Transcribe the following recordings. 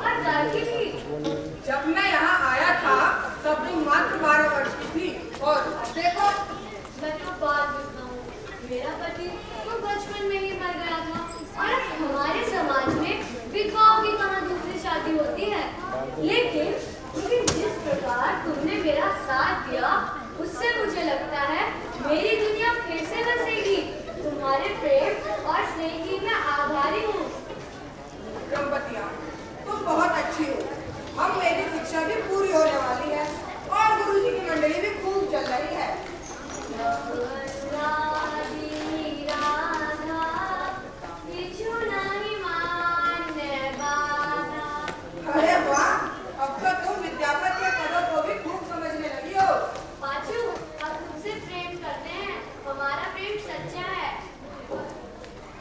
और लड़की थी। जब मैं यहाँ आया था तब तुम मात्र 12 वर्ष की थी और देखो मैं तो बाल बिगड़ा हूँ। मेरा पति तो बचपन में ही मर गया था और अब हमारे समाज में विधवाओं की कहाँ दूसरी शादी होती है। लेकिन जिस प्रकार तुमने मेरा साथ दिया उससे मुझे लगता है मेरी दुनिया फिर से बसेगी। तुम्हारे प्रेम और स्नेह की मैं आभारी हूँ। रंपतिया, तुम बहुत अच्छी हो। हम मेरी शिक्षा भी पूरी होने वाली है और गुरुजी की मंडली भी खूब चल रही है। अरे वाह, अब तो तुम विद्यापति के पदों को भी खूब समझने लगी हो। पाचू, हम तुमसे प्रेम करते हैं। हमारा प्रेम सच्चा है।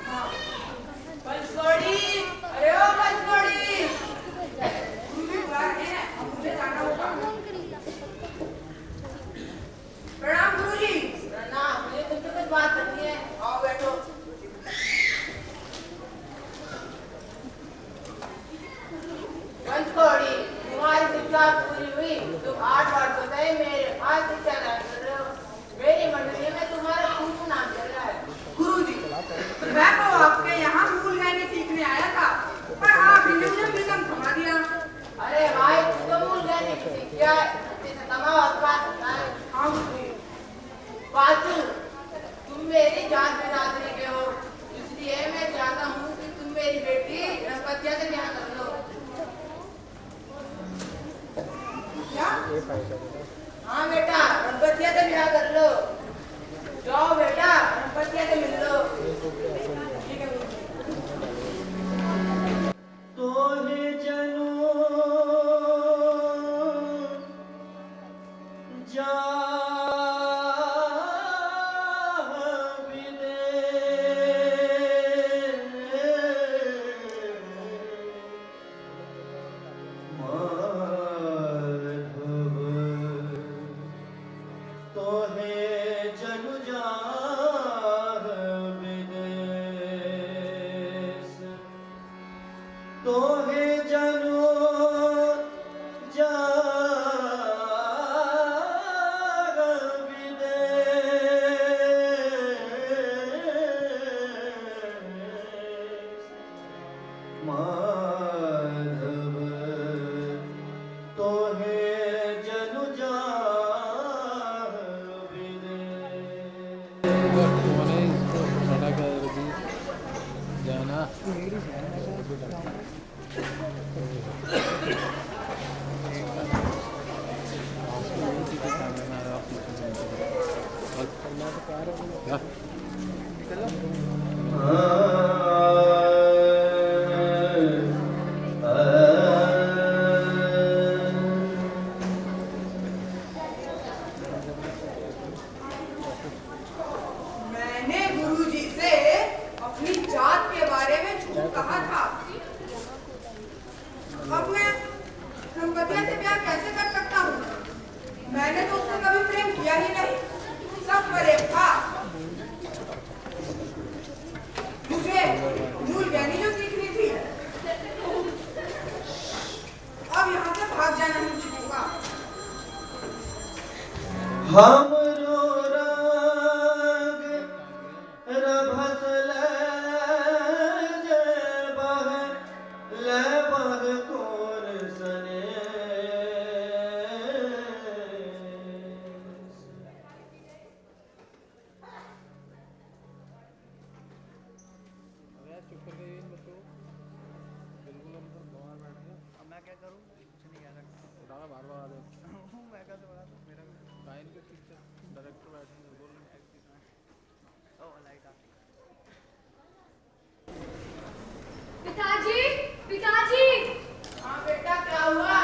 हाँ। पंचकोड़ी, अरे ओ पंचकोड़ी, गुरुजी बुला रहे हैं, अब मुझे जाना होगा। प्रणाम गुरुजी। प्रणाम, मुझे तुमसे कुछ बात करनी है। आओ बैठो। पंचकोड़ी, तुम्हारी शिक्षा पूरी हुई। तुम 8 वर्षों से मेरे पास शिक्षा ग्रहण कर रहे हो। मेरी मंडली में तुम्हारा खूब नाम चल रहा है। गुरुजी, मैं तो आपके यहाँ मूल गायन सीखने आया था, पर आपने मुझे मृदंग थमा दिया। अरे भाई, तू तो मूल गाने की सीख गया है। जैसे तमा और बात होता है। हाँ गुरुजी। पाचू, तुम मेरी जान बिरादरी के हो, इसलिए मैं चाहता हूँ कि तुम मेरी बेटी रंपतिया से ब्याह कर लो। क्या? हाँ बेटा, रंपतिया से ब्याह कर लो। जाओ बेटा, रंपतिया से मिल लो। ठीक है गुरुजी। तोहे जनो जा तोहे जनो जा विदेश माधव तोहे जनु जा जाना मैंने गुरुजी से अपनी जात के बारे में झूठ कहा था। अब मैं रंपतिया से ब्याह कैसे कर सकता हूँ? मैंने तो उससे कभी प्रेम किया ही नहीं, सब फरेब था। मुझे मूल ज्ञानी जो सीखनी थी, अब यहाँ से भाग जाना ही उचित होगा। हमरो राग रभस ले बह कौन सने मैं क्या करूं? कुछ नहीं कह सकता। बार बार मैं कैसे बता दूं? मेरा गायन के टीचर डायरेक्टर बैठेंगे बोल रहे हैं ओ लाइट आ पिताजी, पिताजी, हाँ बेटा, क्या हुआ?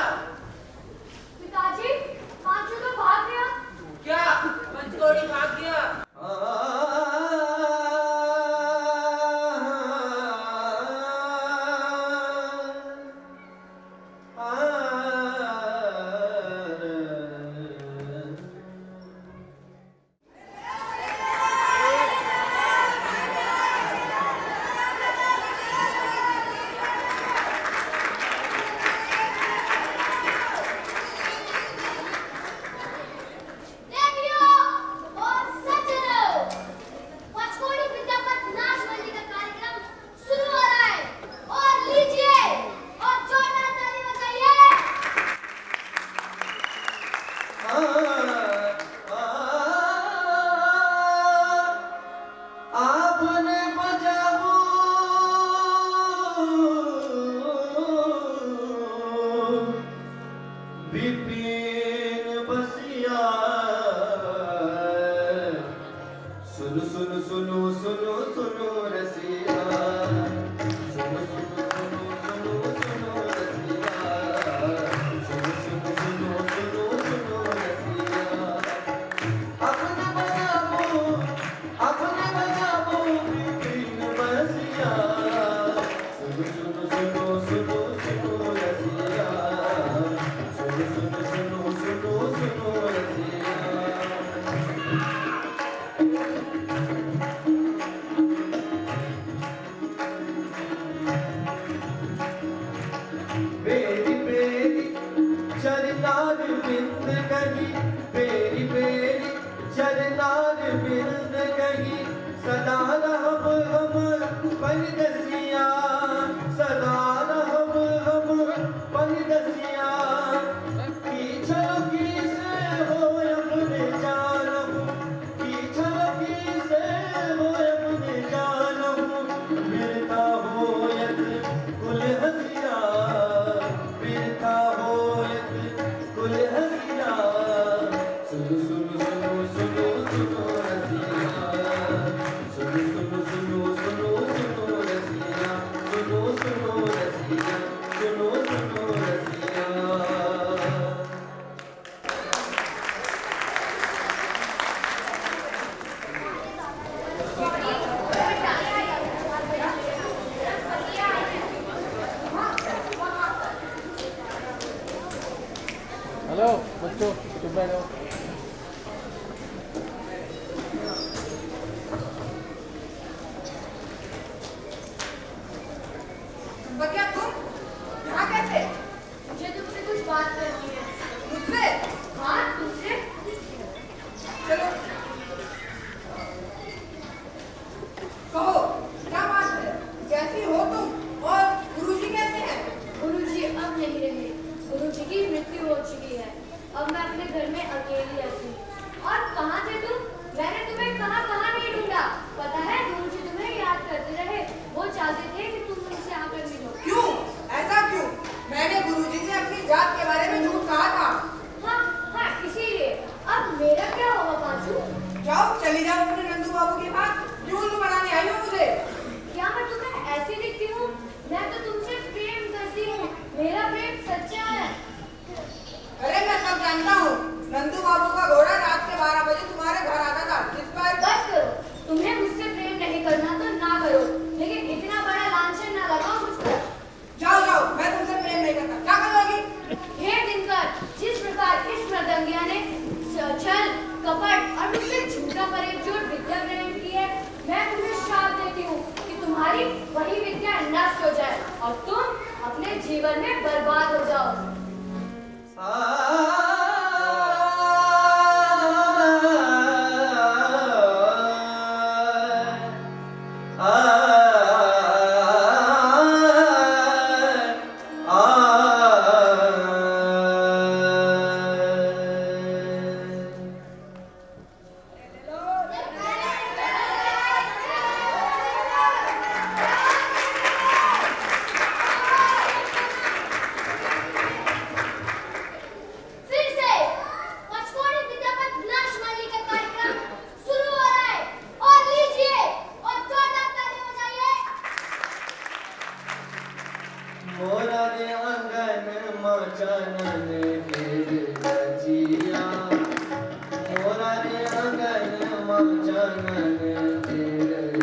पिताजी, पांचू तो भाग गया। क्या पंचकोड़ी भाग गया? विपिन बसिया सुनो सुनो सुनो सुनो सुनो रसिया सुनो सुनो सुनो सुनो सुनो रसिया सुनो सुनो सुनो सुनो सुनो रसिया अपने बजाबो विपिन बसिया सुनो सुनो सुनो सुनो सुनो रसिया सुनो सुनो सुनो सुनो सुनो रसिया बेरी बेरी चरनार बिंद कही बेरी बेरी चरनार बिंद कही सदा रहब हम परदसिया सदा रहब हम परदसिया पीछल की से हो अपने जानम पीछल की से हो अपने जानम बिरता होयत कुल हसिया बिरता होयत कुल हसिया सुनो सुनो सुनो सुनो सुनो रसिया सुनो सुनो सुनो सुनो सुनो रसिया सुनो सुनो रसिया सुनो सुनो रसिया हेलो बच्चों चुप बैठो बकिया तुम यहाँ कैसे? मुझे तुमसे कुछ बात करनी है। मुझसे? हाँ, तुमसे। चलो कहो क्या बात है? कैसी हो तुम और गुरुजी कैसे हैं? गुरुजी अब नहीं रहे। गुरुजी की मृत्यु हो चुकी है। अब मैं अपने घर में अकेली रहती हूँ। और कहाँ थे तुम? मैंने तुम्हें कहाँ कहाँ नहीं ढूंढा। पता है गुरुजी तुम्हें याद करते रहे। वो चाहते थे कि तुम उनसे आकर मिलो। क्यों? ऐसा क्यों? मैंने गुरुजी से अपनी जात के बारे में झूठ कहा था। हाँ हाँ, इसीलिए। अब मेरा क्या होगा पांचू? जाओ चली जाओ अपने नंदू बाबू के पास। क्यों उल्लू बनाने आई हो मुझे? क्या मैं तुम्हें ऐसी दिखती हूँ? मैं तो तुमसे प्रेम करती हूँ। मेरा प्रेम सच्चा है। अरे मैं सब जानता हूँ। नंदू बाबू का घोड़ा रात के 12 बजे तुम्हारे घर आता था। किस पर? बस करो। तुम्हें मुझसे प्रेम नहीं करना तो ना करो, लेकिन इतना बड़ा लांछन ना लगाओ मुझ पर। जाओ जाओ, मैं तुमसे प्रेम नहीं करता। क्या करोगी? हे दिनकर, जिस प्रकार इस मृदंगिया ने छल, कपट और मुझसे झूठा परेजोर विद्या ग्रहण की है, मैं तुम्हें श्राप देती हूँ कि तुम्हारी वही विद्या नष्ट हो जाए और तुम अपने जीवन में बर्बाद हो जाओ। मोरा रे अंगन मचानन गिर गछिया मोरा रे अंगन मचानन गिर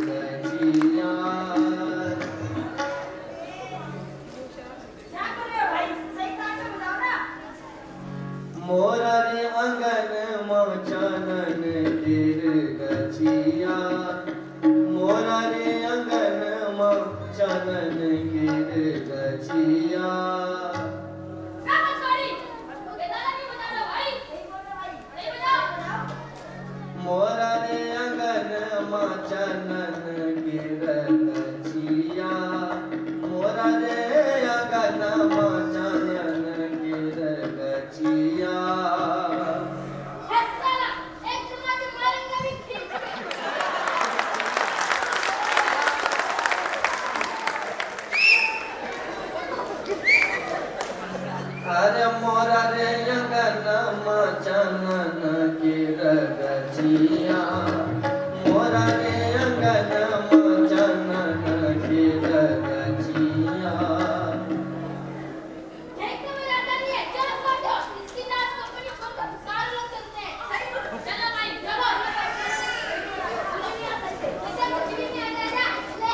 गछिया मोरा रे अंगन मचानन गिर गछिया मोरा रे अंगन मचानन गिर गछिया एक अरे मोरा रे अंगनमा चनन की रगचिया मोरा रे अंगनमा चनन की रगचिया देखने में ज्यादा नहीं है, चलो फोटो इसकी नाच कंपनी खोल कर सारे लोग चलते हैं। चलो भाई चलो कुछ नहीं आता इसे कुछ भी नहीं आता ना ले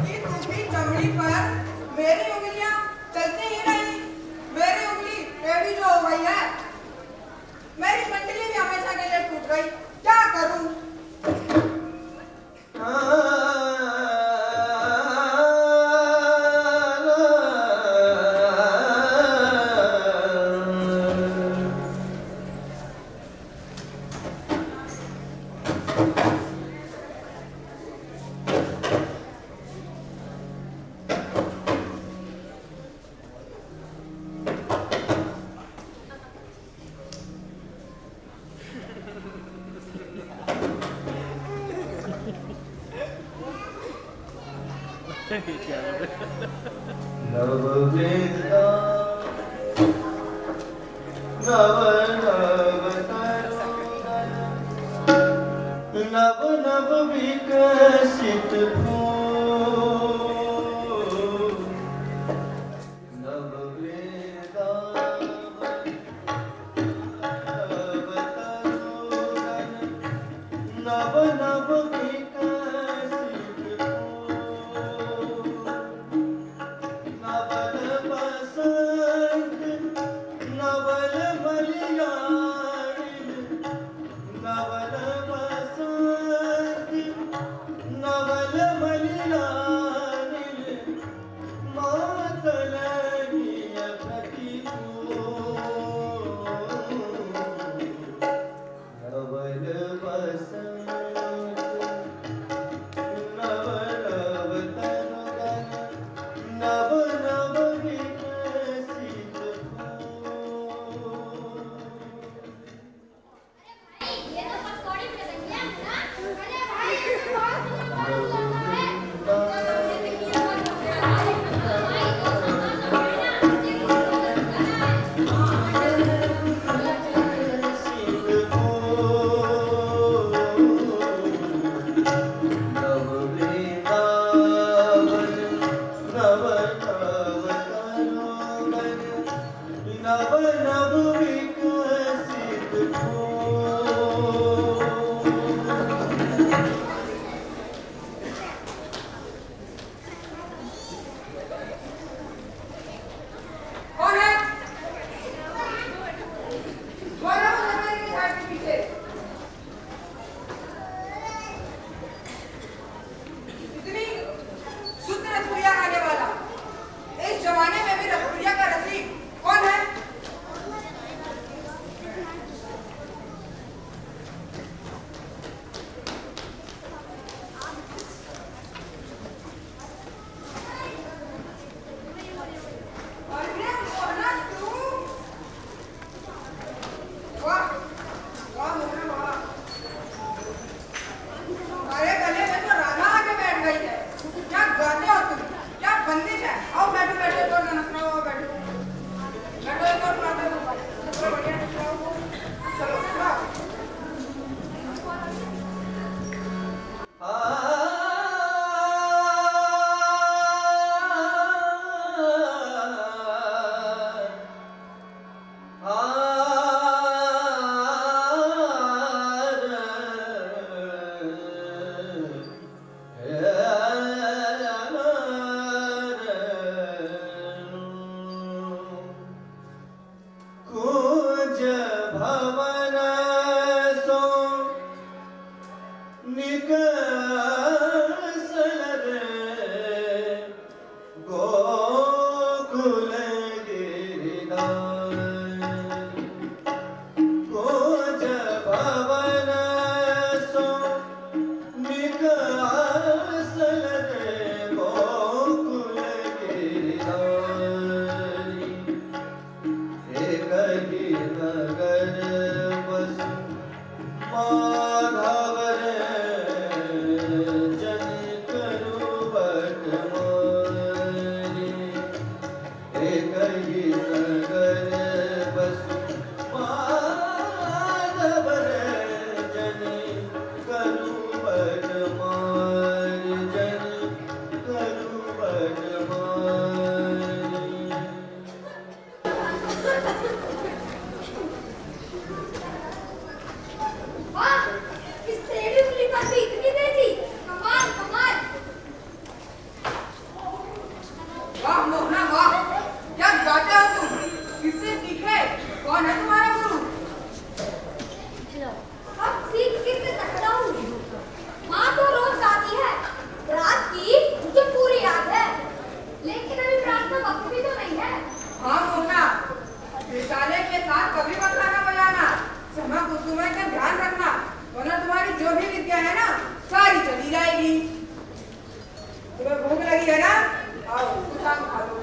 की सूखी चमड़ी पर मेरी उंगलियां चलती ही नहीं। मेरी उंगली टेढ़ी जो हो गई है। मेरी मंडली भी हमेशा के लिए टूट गई। क्या करूं? नव वृंदा नव नव तरुण नव नव विकसित फूल नव वृंदावन नव तरुण नव नव विकसित फूल नवल बसंत नवल मलयाळी नवल बसंत नवल मलयाळी मातल गिय प्रतिकूल नवल बसंत नव नव तरुगन नव नव विकसित फूल ये तो पकौड़ी में बन गया ना। अरे भाई ये तो बहुत सुंदर है। जिंदगी में बहुत भाई तो नव वृंदावन नव नव तरुगन नव नव विकसित फूल कौन है? कौन है वो लकड़ी की झाड़ के पीछे? इतनी शुद्ध रसगुल्ला खाने वाला इस जमाने में भी रसगुल्ला का रसिक कौन है? वाह मोहना वाह, क्या गाते हो तुम? किससे सीखे? कौन है तुम्हारा गुरु? अब सीख किससे सकता हूँ? माँ तो रोज गाती है, रात की मुझे पूरी याद है, लेकिन अभी प्रार्थना वक्त भी तो नहीं है। हाँ मोहना, विद्यालय के साथ कभी मत गाना बजाना, समय कुसुमे का ध्यान रखना, वरना तुम्हारी जो भी विद्या है ना सारी चली जाएगी। तुम्हें भूख लगी है ना? आओ कुछ आम खा लो।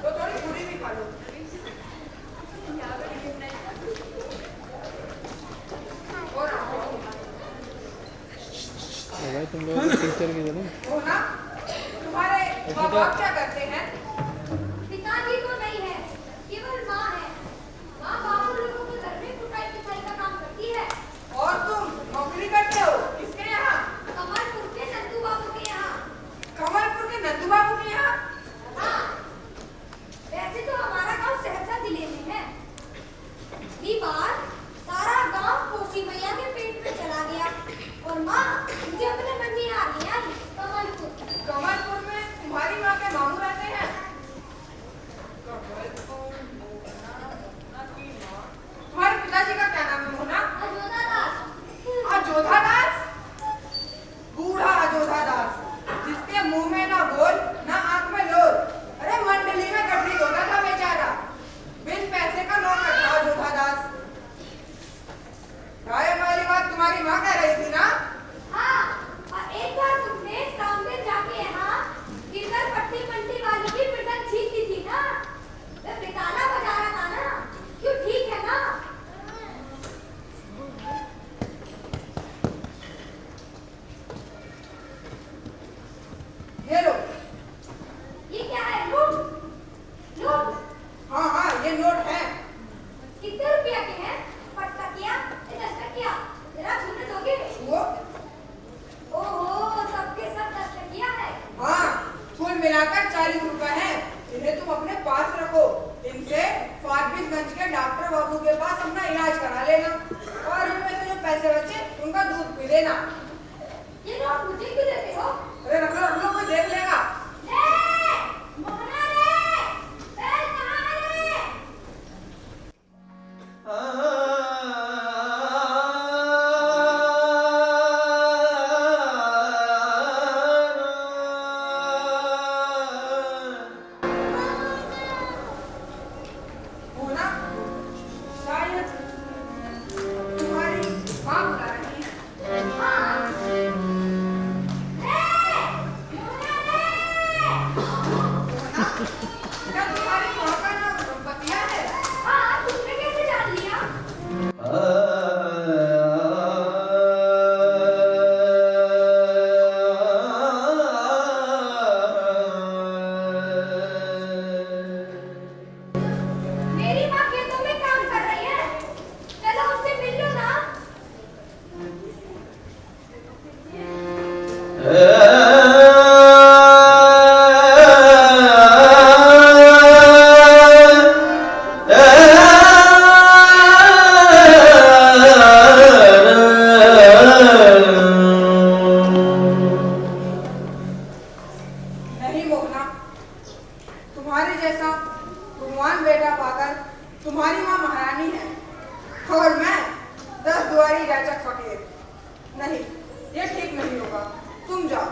तो थोड़ी पूरी भी खा लो। और आओ। भाई तुम लोग टीचर की जरूर हो ना? तुम्हारे माँ बाप क्या करते हैं? पिताजी तो नहीं है, केवल माँ है। माँ बाबू लोगों के घर में कुटाई पिसाई का काम करती है। और तुम नौकरी करते हो किसके यहाँ? कमलपुर के नंदू बाबू के यहाँ। कमलपुर के नंदू बाबू के यहाँ? हाँ, वैसे तो हमारा गांव सहरसा जिले में है। पिछली बार सारा गांव कोसी मैया के पेट में चला गया और माँ मुझे अपने मन में आ गया कमलपुर। कमलपुर में तुम्हारी माँ के मामू रहते हैं? तुम्हारे पिताजी का क्या नाम है मोहना? अजोधा दास। अजोधा दास? बूढ़ा अजोधा दास, जिसके मुंह में ना बोल ना आंख में लोर। अरे मंडली में गठरी धोता था बेचारा, बिन पैसे का नौकर था अजोधा दास। गायब वाली बात तुम्हारी माँ कह रही थी ना? हाँ, और एक बार तुमने सामने जाके यहाँ गिरधर पट्टी मंडी वाली की पिटन छीन ली थी ना? वह बेगाना बजा रहा था ना? क्यों ठीक है ना? ये लो। ये क्या है? नोट? नोट? हाँ हाँ ये नोट है। कितने रुपया के हैं? 5 टकिया? 10 टकिया? जरा छूने दोगे? वो ओहो, सबके सब 10 टकिया है। हाँ, कुल मिलाकर 40 रुपए हैं। इन्हें तुम अपने पास रखो। इनसे फारबिसगंज के डॉक्टर बाबू के पास अपना इलाज करा लेना और इनमें से जो पैसे बचे उनका दूध पी लेना। ये नोट मुझे क्यों देते हो? अरे रख लो कोई देख लेगा। ले! मोहना रे! बैल कहाँ है रे? मोहना, शायद तुम्हारी माँ बुला रही है। हाँ। ले! मोहना रे! मोहना, क्या तुम्हारी माँ का नाम दंपतिया है? हाँ, तुमने कैसे जान लिया? मेरी माँ खेतों में काम कर रही है। चलो उससे मिल लो ना। नहीं मोहना, तुम्हारे जैसा गुणवान बेटा पाकर तुम्हारी माँ महारानी है और मैं 10 दुआरी याचक फकीर। नहीं, ये ठीक नहीं होगा। तुम जाओ।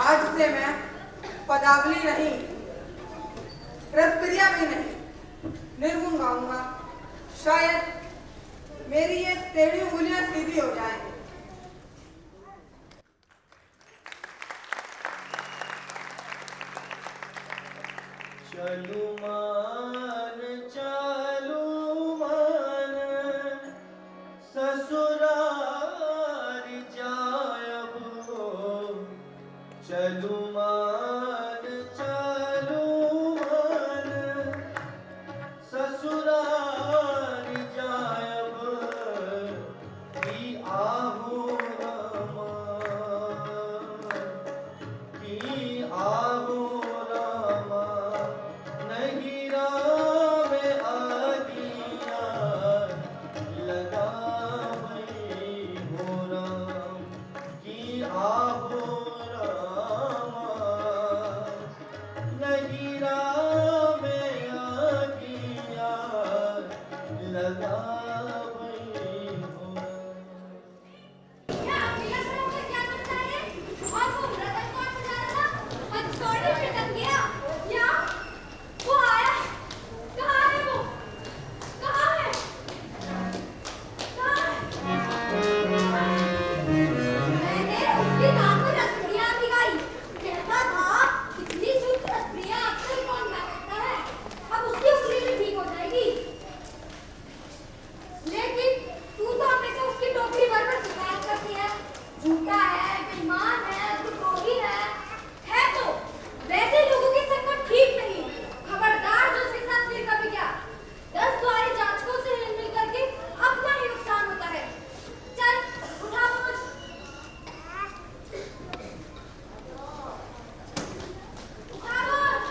आज से मैं पदावली नहीं, रसप्रिया भी नहीं, निर्गुण गाऊंगा। शायद मेरी ये टेढ़ी उंगलियां सीधी हो जाएं। चलू मान ससुरार जायब चलू मान ससुरार जायब की आहू रमा की आहू रमा नहीं रामे आगिया लगा की आहू रमा नहीं रामे आगिया लगा क्या अकेला खड़ा होकर क्या करता है? और वो ब्रदर कौन बजा रहा था? पंचकौड़ी में टंग गया? या वो आया? कहाँ है वो? कहाँ है? कहाँ है? मैंने उसके नाम पर रसप्रिया दिखाई। कहता था इतनी शुद्ध रसप्रिया अक्सर कौन गा सकता है? अब उसकी उंगली भी ठीक हो जाएगी। लेकिन तू तो हमेशा उसकी टोकरी भर भर शिकायत करती है। झूठा है, बेईमान है, द्रोही है तो वैसे लोगों की संगत ठीक नहीं। खबरदार जो उसके साथ फिर कभी क्या 10 द्वारी जांचकों से मिल करके अपना ही नुकसान होता है। चल उठा बोझ। उठा बोझ।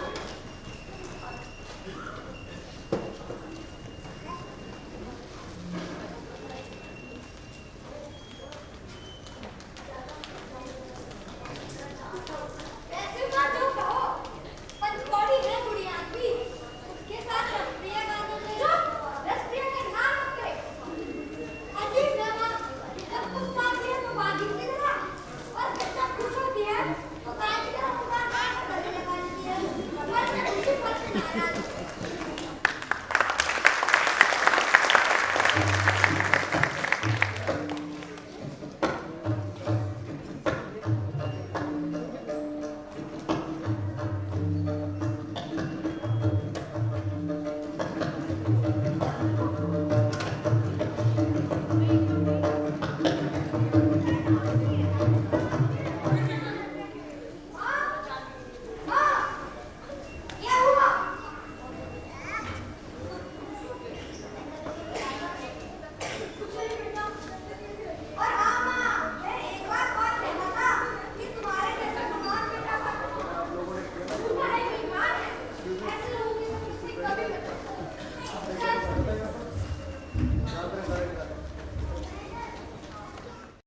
ऐसे ना जो कहो पंचकौड़ी है बुढ़ी आदमी उसके साथ रसप्रिया का रसप्रिया का नाम मत ले। अजीब व्यवहार जब गुस्सा आती है तो बागी की तरह और जब खुश होती है तो गाय की तरह पुकार कर गले लगा लेती है। मैं तुझे पर नाराज